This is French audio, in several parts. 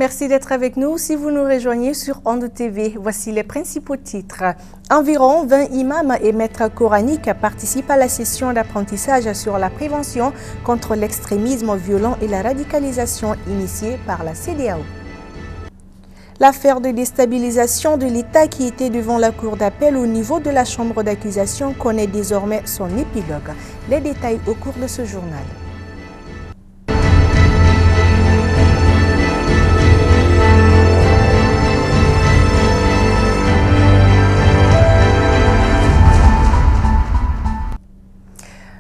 Merci d'être avec nous. Si vous nous rejoignez sur Onde TV, voici les principaux titres. Environ 20 imams et maîtres coraniques participent à la session d'apprentissage sur la prévention contre l'extrémisme violent et la radicalisation initiée par la CEDEAO. L'affaire de déstabilisation de l'État qui était devant la cour d'appel au niveau de la chambre d'accusation connaît désormais son épilogue. Les détails au cours de ce journal.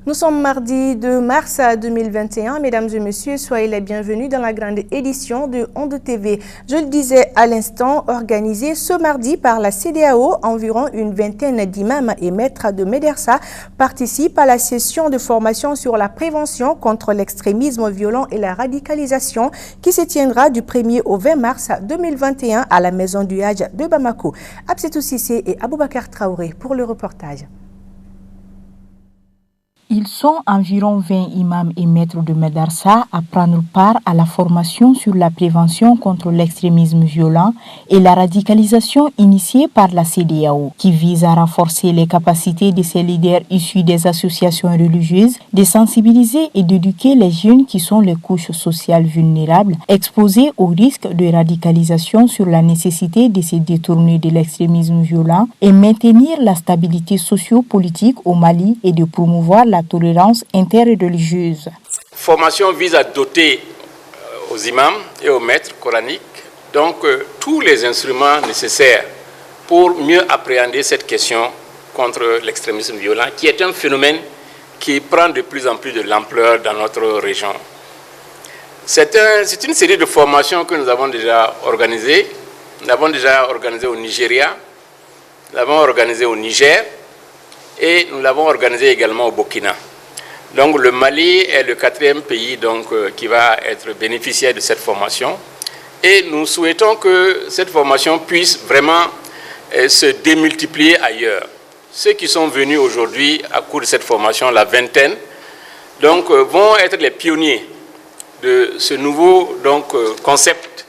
Nous sommes mardi 2 mars 2021. Mesdames et messieurs, soyez les bienvenus dans la grande édition de Onde TV. Je le disais à l'instant, organisée ce mardi par la CEDEAO, environ une vingtaine d'imams et maîtres de médersa participent à la session de formation sur la prévention contre l'extrémisme violent et la radicalisation qui se tiendra du 1er au 20 mars 2021 à la Maison du Hadj de Bamako. Absetou Sissé et Aboubakar Traoré pour le reportage. Ils sont environ 20 imams et maîtres de médersa à prendre part à la formation sur la prévention contre l'extrémisme violent et la radicalisation initiée par la CEDEAO, qui vise à renforcer les capacités de ces leaders issus des associations religieuses, de sensibiliser et d'éduquer les jeunes qui sont les couches sociales vulnérables, exposées au risque de radicalisation sur la nécessité de se détourner de l'extrémisme violent et maintenir la stabilité socio-politique au Mali et de promouvoir la tolérance interreligieuse. Formation vise à doter aux imams et aux maîtres coraniques tous les instruments nécessaires pour mieux appréhender cette question contre l'extrémisme violent, qui est un phénomène qui prend de plus en plus de l'ampleur dans notre région. C'est une série de formations que nous avons déjà organisées. Nous l'avons déjà organisée au Nigeria, nous l'avons organisée au Niger, et nous l'avons organisé également au Burkina. Donc le Mali est le 4e pays qui va être bénéficiaire de cette formation. Et nous souhaitons que cette formation puisse vraiment se démultiplier ailleurs. Ceux qui sont venus aujourd'hui à cours de cette formation, la vingtaine, vont être les pionniers de ce nouveau concept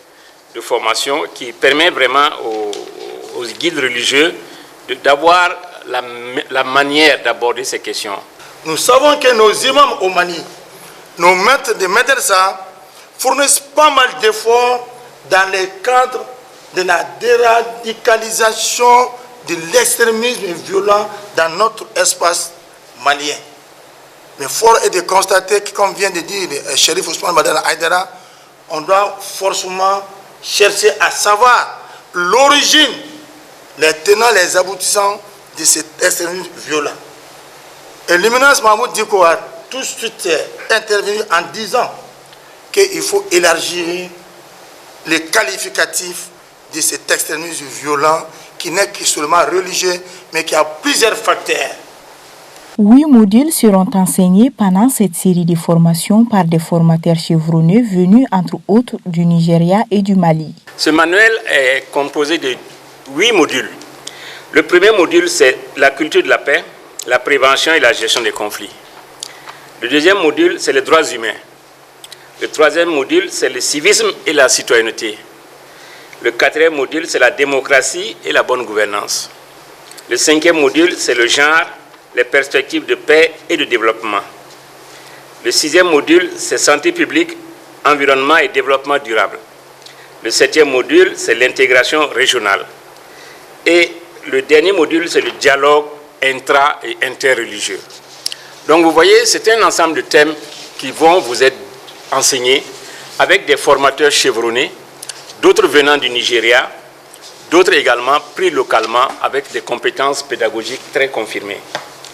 de formation qui permet vraiment aux guides religieux d'avoir la manière d'aborder ces questions. Nous savons que nos imams au Mali, nos maîtres de médersa, fournissent pas mal d'efforts dans le cadre de la déradicalisation de l'extrémisme violent dans notre espace malien. Mais fort est de constater que, comme vient de dire le shérif Ousmane Badala Aïdara, on doit forcément chercher à savoir l'origine, les tenants, les aboutissants de cet extrémisme violent. Et l'éminence Mahmoud Diko a tout de suite intervenu en disant qu'il faut élargir les qualificatifs de cet extrémisme violent qui n'est que seulement religieux, mais qui a plusieurs facteurs. 8 modules seront enseignés pendant cette série de formations par des formateurs chevronnés venus entre autres du Nigeria et du Mali. Ce manuel est composé de 8 modules. Le premier module, c'est la culture de la paix, la prévention et la gestion des conflits. Le deuxième module, c'est les droits humains. Le troisième module, c'est le civisme et la citoyenneté. Le quatrième module, c'est la démocratie et la bonne gouvernance. Le cinquième module, c'est le genre, les perspectives de paix et de développement. Le sixième module, c'est santé publique, environnement et développement durable. Le septième module, c'est l'intégration régionale. Et le dernier module, c'est le dialogue intra- et interreligieux. Donc vous voyez, c'est un ensemble de thèmes qui vont vous être enseignés avec des formateurs chevronnés, d'autres venant du Nigeria, d'autres également pris localement avec des compétences pédagogiques très confirmées.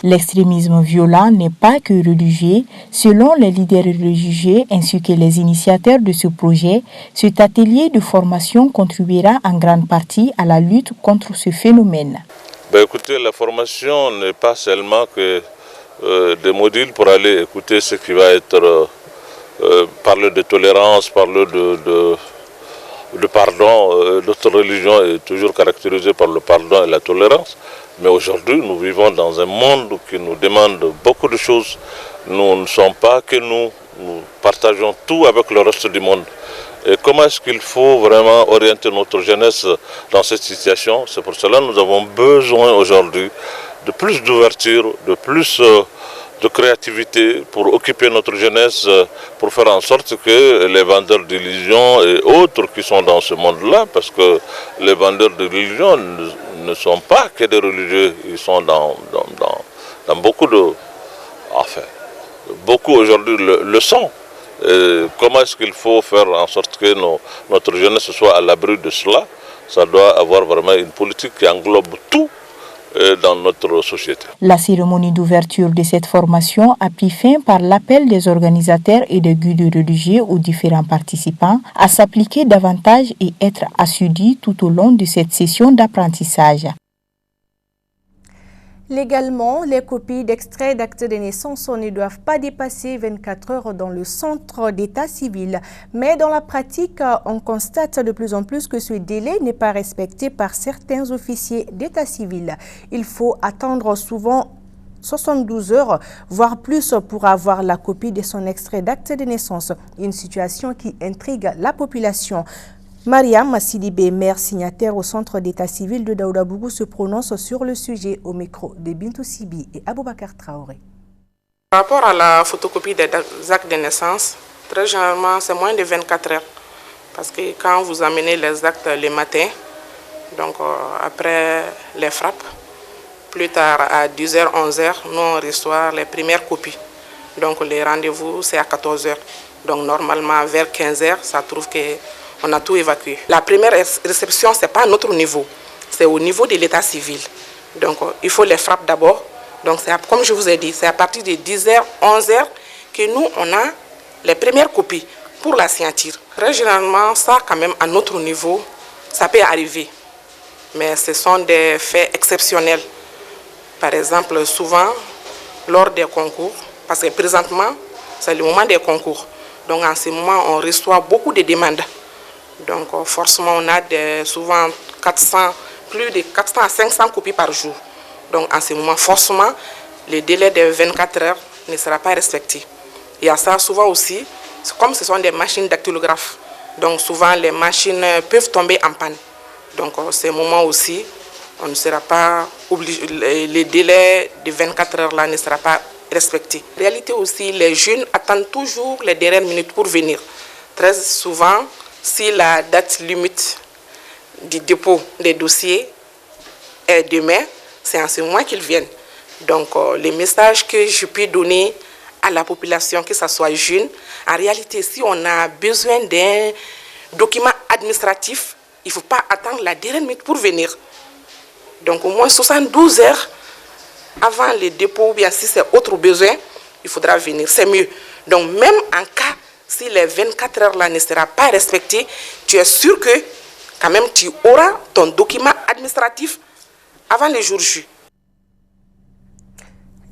L'extrémisme violent n'est pas que religieux. Selon les leaders religieux ainsi que les initiateurs de ce projet, cet atelier de formation contribuera en grande partie à la lutte contre ce phénomène. Écoutez, la formation n'est pas seulement que des modules pour aller écouter ce qui va être parler de tolérance, parler de pardon. Notre religion est toujours caractérisée par le pardon et la tolérance. Mais aujourd'hui, nous vivons dans un monde qui nous demande beaucoup de choses. Nous ne sommes pas que nous partageons tout avec le reste du monde. Et comment est-ce qu'il faut vraiment orienter notre jeunesse dans cette situation? C'est pour cela que nous avons besoin aujourd'hui de plus d'ouverture, de plus de créativité pour occuper notre jeunesse, pour faire en sorte que les vendeurs d'illusions et autres qui sont dans ce monde-là, parce que les vendeurs d'illusions ne sont pas que des religieux, ils sont dans beaucoup de... Enfin, beaucoup aujourd'hui le sont. Et comment est-ce qu'il faut faire en sorte que notre jeunesse soit à l'abri de cela? Ça doit avoir vraiment une politique qui englobe tout dans notre société. La cérémonie d'ouverture de cette formation a pris fin par l'appel des organisateurs et des guides religieux aux différents participants à s'appliquer davantage et être assidus tout au long de cette session d'apprentissage. Légalement, les copies d'extraits d'actes de naissance ne doivent pas dépasser 24 heures dans le centre d'état civil. Mais dans la pratique, on constate de plus en plus que ce délai n'est pas respecté par certains officiers d'état civil. Il faut attendre souvent 72 heures, voire plus, pour avoir la copie de son extrait d'acte de naissance. Une situation qui intrigue la population. Mariam Sidibé, maire signataire au centre d'état civil de Daoudabougou, se prononce sur le sujet au micro de Bintou Sibi et Aboubakar Traoré. Par rapport à la photocopie des actes de naissance, très généralement c'est moins de 24 heures. Parce que quand vous amenez les actes le matin, donc après les frappes, plus tard à 10h, 11h, nous on reçoit les premières copies. Donc les rendez-vous c'est à 14h. Donc normalement vers 15h, ça trouve que on a tout évacué. La première réception, ce n'est pas à notre niveau, c'est au niveau de l'état civil. Donc il faut les frappes d'abord. Donc comme je vous ai dit, c'est à partir de 10h, 11h que nous, on a les premières copies pour la signature. Très généralement, ça quand même à notre niveau, ça peut arriver. Mais ce sont des faits exceptionnels. Par exemple, souvent, lors des concours, parce que présentement, c'est le moment des concours. Donc en ce moment, on reçoit beaucoup de demandes. Donc forcément, on a souvent plus de 400 à 500 copies par jour. Donc en ce moment, forcément, le délai de 24 heures ne sera pas respecté. Il y a ça souvent aussi, comme ce sont des machines dactylographes, donc souvent les machines peuvent tomber en panne. Donc ce moment aussi, on ne sera pas obligé, le délai de 24 heures là ne sera pas respecté. En réalité aussi, les jeunes attendent toujours les dernières minutes pour venir. Très souvent, si la date limite du dépôt des dossiers est demain, c'est en ce moment qu'ils viennent. Donc, les messages que je peux donner à la population, que ce soit jeune, en réalité, si on a besoin d'un document administratif, il ne faut pas attendre la dernière minute pour venir. Donc, au moins 72 heures avant le dépôt, ou bien si c'est autre besoin, il faudra venir. C'est mieux. Donc, même en cas si les 24 heures là ne sera pas respectées, tu es sûr que quand même tu auras ton document administratif avant le jour J.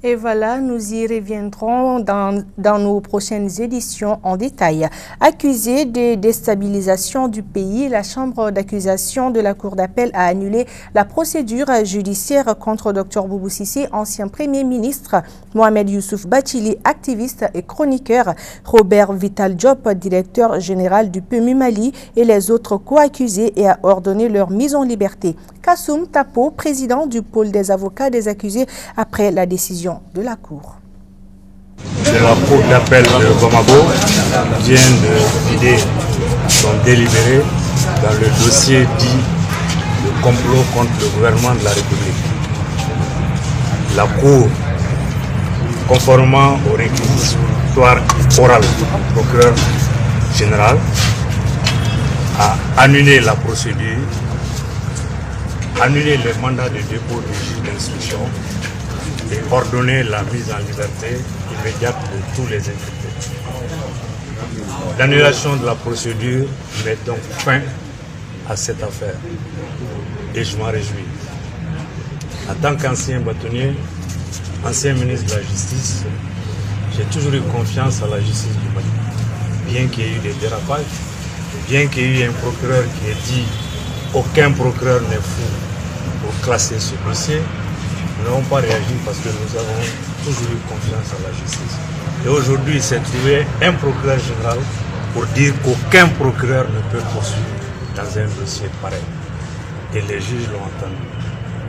Et voilà, nous y reviendrons dans nos prochaines éditions en détail. Accusée de déstabilisation du pays, la Chambre d'accusation de la Cour d'appel a annulé la procédure judiciaire contre Dr Boubou Cissé, ancien Premier ministre, Mohamed Youssouf Bathily, activiste et chroniqueur, Robert Vital Diop, directeur général du PMU Mali, et les autres co-accusés, et a ordonné leur mise en liberté. Kassoum Tapo, président du pôle des avocats des accusés, après la décision de la Cour. La Cour d'appel de Bamako vient de vider son délibéré dans le dossier dit de complot contre le gouvernement de la République. La Cour, conformément aux réquisitoires orales du procureur général, a annulé la procédure, annulé le mandat de dépôt du juge d'instruction et ordonné la mise en liberté immédiate de tous les impliqués. L'annulation de la procédure met donc fin à cette affaire et je m'en réjouis. En tant qu'ancien bâtonnier, ancien ministre de la Justice, j'ai toujours eu confiance à la justice du Mali. Bien qu'il y ait eu des dérapages, bien qu'il y ait eu un procureur qui ait dit aucun procureur n'est fou pour classer ce dossier, nous n'avons pas réagi parce que nous avons toujours eu confiance à la justice. Et aujourd'hui, il s'est trouvé un procureur général pour dire qu'aucun procureur ne peut poursuivre dans un dossier pareil. Et les juges l'ont entendu.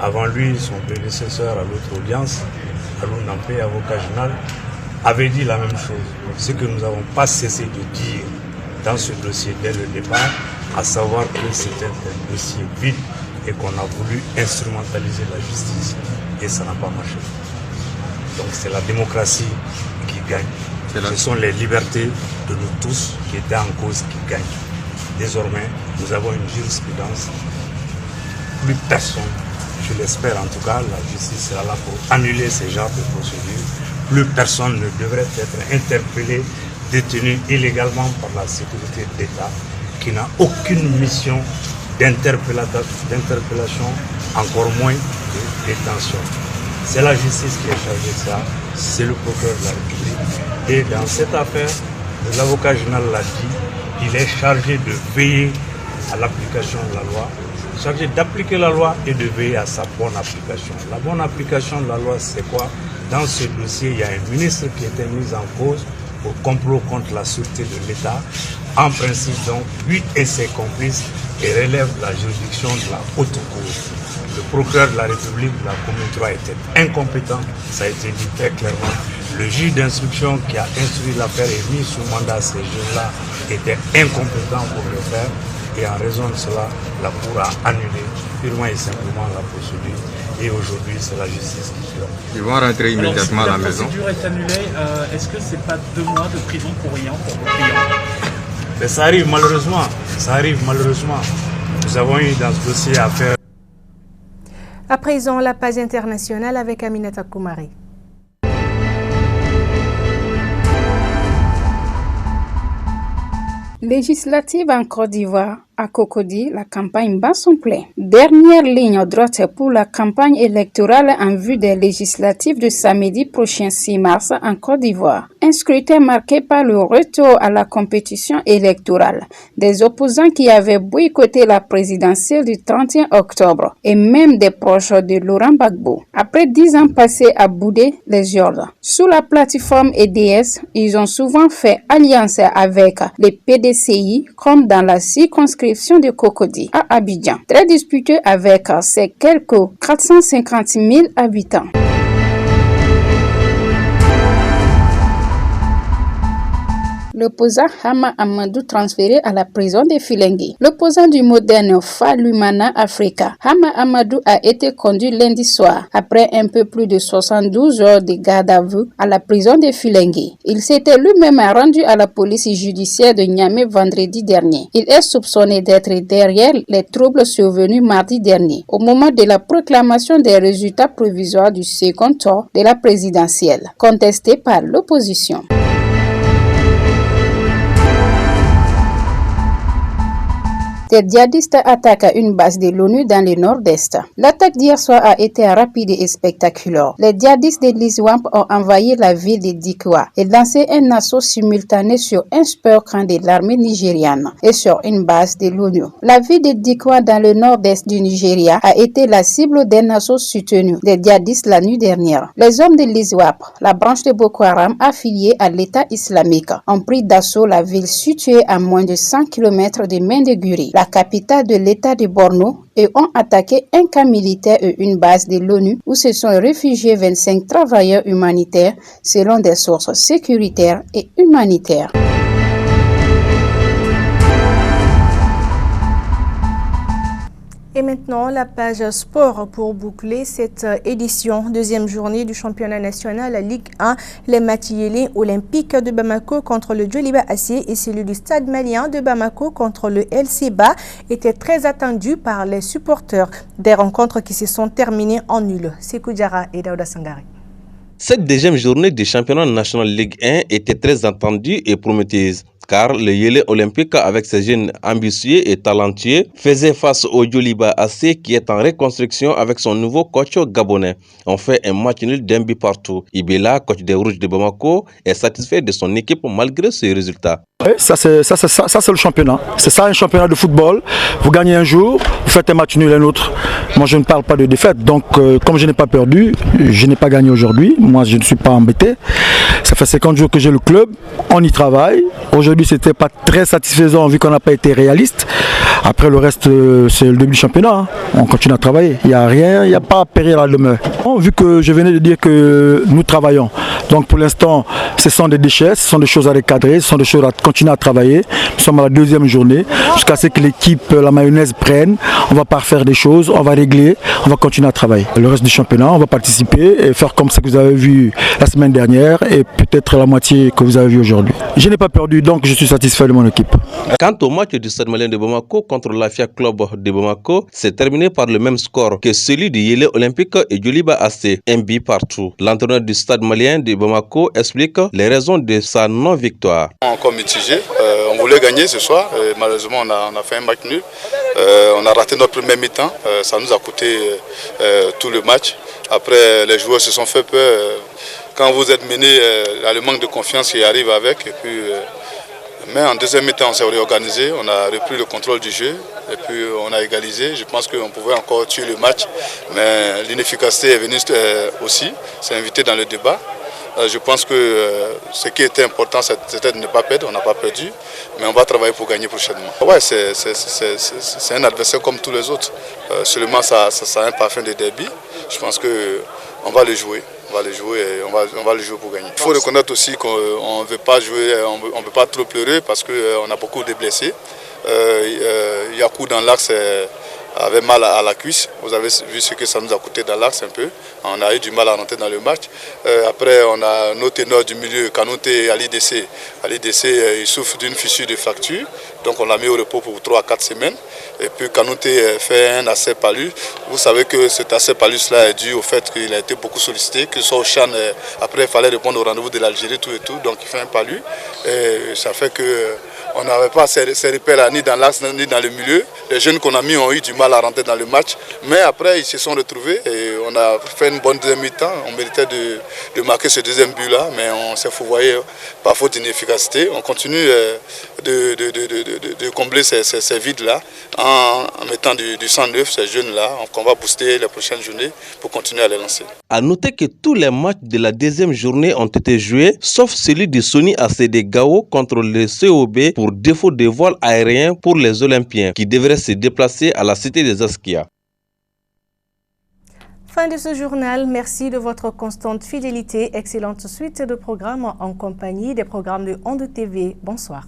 Avant lui, son prédécesseur à l'autre audience, Alou Nampé, avocat général, avait dit la même chose. Ce que nous n'avons pas cessé de dire dans ce dossier dès le départ, à savoir que c'était un dossier vide et qu'on a voulu instrumentaliser la justice et ça n'a pas marché. Donc c'est la démocratie qui gagne. Ce sont les libertés de nous tous qui étaient en cause qui gagnent. Désormais, nous avons une jurisprudence. Plus personne, je l'espère en tout cas, la justice sera là pour annuler ces genres de procédures. Plus personne ne devrait être interpellé, détenu illégalement par la sécurité d'État, qui n'a aucune mission d'interpellation, encore moins de détention. C'est la justice qui est chargée de ça, c'est le procureur de la République. Et dans cette affaire, l'avocat général l'a dit, il est chargé de veiller à l'application de la loi, chargé d'appliquer la loi et de veiller à sa bonne application. La bonne application de la loi, c'est quoi? Dans ce dossier, il y a un ministre qui était mis en cause pour complot contre la sûreté de l'État. En principe, donc, lui et ses complices relèvent la juridiction de la haute cour. Le procureur de la République de la commune 3 était incompétent, ça a été dit très clairement. Le juge d'instruction qui a instruit l'affaire et mis sous mandat ces jeunes-là était incompétent pour le faire. Et en raison de cela, la Cour a annulé purement et simplement la procédure. Et aujourd'hui, c'est la justice qui fait. Ils vont rentrer immédiatement à la maison. La procédure est annulée. Est-ce que c'est pas 2 mois de prison pour rien pour vos clients? Mais ça arrive malheureusement. Ça arrive malheureusement. Nous avons eu dans ce dossier à faire. À présent, la page internationale avec Aminata Koumari. Législative en Côte d'Ivoire, à Cocody, la campagne bat son plein. Dernière ligne droite pour la campagne électorale en vue des législatives de samedi prochain 6 mars en Côte d'Ivoire. Un scrutin marqué par le retour à la compétition électorale des opposants qui avaient boycotté la présidentielle du 31 octobre et même des proches de Laurent Gbagbo. Après 10 ans passés à bouder les urnes, sous la plateforme EDS, ils ont souvent fait alliance avec les PDCI comme dans la circonscription de Cocody à Abidjan, très disputeux avec ses quelques 450 000 habitants. L'opposant Hama Amadou transféré à la prison de Filengue. L'opposant du moderne Falumana Africa, Hama Amadou a été conduit lundi soir après un peu plus de 72 heures de garde à vue à la prison de Filengue. Il s'était lui-même rendu à la police judiciaire de Niamey vendredi dernier. Il est soupçonné d'être derrière les troubles survenus mardi dernier, au moment de la proclamation des résultats provisoires du second tour de la présidentielle, contesté par l'opposition. Des djihadistes attaquent une base de l'ONU dans le nord-est. L'attaque d'hier soir a été rapide et spectaculaire. Les djihadistes de l'ISWAP ont envahi la ville de Dikwa et lancé un assaut simultané sur un super-camp de l'armée nigériane et sur une base de l'ONU. La ville de Dikwa dans le nord-est du Nigeria a été la cible d'un assaut soutenu des djihadistes la nuit dernière. Les hommes de l'ISWAP, la branche de Boko Haram affiliée à l'État islamique, ont pris d'assaut la ville située à moins de 100 km de Maiduguri, la capitale de l'État de Borno, et ont attaqué un camp militaire et une base de l'ONU où se sont réfugiés 25 travailleurs humanitaires selon des sources sécuritaires et humanitaires. Et maintenant, la page sport pour boucler cette édition. Deuxième journée du championnat national Ligue 1. Les Matiyélé olympiques de Bamako contre le Djoliba Acier et celui du Stade malien de Bamako contre le LCBA étaient très attendus par les supporters. Des rencontres qui se sont terminées en nul. Sekou Diarra et Daouda Sangare. Cette deuxième journée du championnat national Ligue 1 était très attendue et prometteuse, car le Yélé olympique, avec ses jeunes ambitieux et talentueux, faisait face au Djoliba AC qui est en reconstruction avec son nouveau coach gabonais. On fait un match nul d'un but partout. Ibela, coach des Rouges de Bamako, est satisfait de son équipe malgré ses résultats. Oui, ça c'est le championnat. C'est ça un championnat de football. Vous gagnez un jour, vous faites un match nul un autre. Moi je ne parle pas de défaite. Donc comme je n'ai pas perdu, je n'ai pas gagné aujourd'hui. Moi je ne suis pas embêté. Ça fait 50 jours que j'ai le club. On y travaille. Aujourd'hui début, c'était pas très satisfaisant vu qu'on n'a pas été réaliste. Après, le reste, c'est le début du championnat. Hein. On continue à travailler. Il n'y a rien, il n'y a pas à périr à la demeure. Bon, vu que je venais de dire que nous travaillons, donc pour l'instant, ce sont des déchets, ce sont des choses à recadrer, ce sont des choses à continuer à travailler. Nous sommes à la deuxième journée, jusqu'à ce que l'équipe, la mayonnaise prenne. On va pas refaire des choses, on va régler, on va continuer à travailler. Le reste du championnat, on va participer et faire comme ce que vous avez vu la semaine dernière et peut-être la moitié que vous avez vu aujourd'hui. Je n'ai pas perdu, donc je suis satisfait de mon équipe. Quant au match du Stade Malien de Bamako contre l'Afia Club de Bamako, c'est terminé par le même score que celui du Yélé Olympique et Djoliba AC, un but partout. L'entraîneur du Stade Malien de Bamako explique les raisons de sa non-victoire. Encore mitigé, on voulait gagner ce soir, malheureusement on a fait un match nul. On a raté notre premier mi-temps, ça nous a coûté tout le match. Après, les joueurs se sont fait peur. Quand vous êtes mené, il y a le manque de confiance qui arrive avec. Et puis, mais en deuxième mi-temps, on s'est réorganisé, on a repris le contrôle du jeu et puis on a égalisé. Je pense qu'on pouvait encore tuer le match, mais l'inefficacité est venue aussi, c'est invité dans le débat. Je pense que ce qui était important, c'était de ne pas perdre. On n'a pas perdu, mais on va travailler pour gagner prochainement. Ouais, c'est un adversaire comme tous les autres. Seulement, ça a un parfum de derby. Je pense qu'on va le jouer. On va le jouer et on va le jouer pour gagner. Il faut reconnaître aussi qu'on ne veut pas jouer, on ne veut pas trop pleurer parce qu'on a beaucoup de blessés. Yakou dans l'axe avait mal à la cuisse. Vous avez vu ce que ça nous a coûté dans l'axe un peu. On a eu du mal à rentrer dans le match. Après, on a nos ténors du milieu, Kanouté et Ali DC. Ali DC, il souffre d'une fissure de fracture. Donc on l'a mis au repos pour 3 à 4 semaines. Et puis Kanouté fait un accès palus. Vous savez que cet accès palus-là est dû au fait qu'il a été beaucoup sollicité, que ce soit au Chan. Après, il fallait répondre au rendez-vous de l'Algérie, tout et tout. Donc il fait un palus. Et ça fait que on n'avait pas ces repères-là, ni dans l'axe, ni dans le milieu. Les jeunes qu'on a mis ont eu du mal à rentrer dans le match. Mais après, ils se sont retrouvés et on a fait une bonne deuxième mi-temps. On méritait de marquer ce deuxième but-là, mais on s'est fourvoyé par faute d'inefficacité. On continue de combler ces vides-là en mettant du sang neuf, ces jeunes-là, qu'on va booster les prochaines journées pour continuer à les lancer. A noter que tous les matchs de la deuxième journée ont été joués, sauf celui de Sony ACD Gao contre le COB pour défaut de vol aérien pour les Olympiens qui devraient se déplacer à la cité des Askia. Fin de ce journal, merci de votre constante fidélité. Excellente suite de programmes en compagnie des programmes de Onde TV. Bonsoir.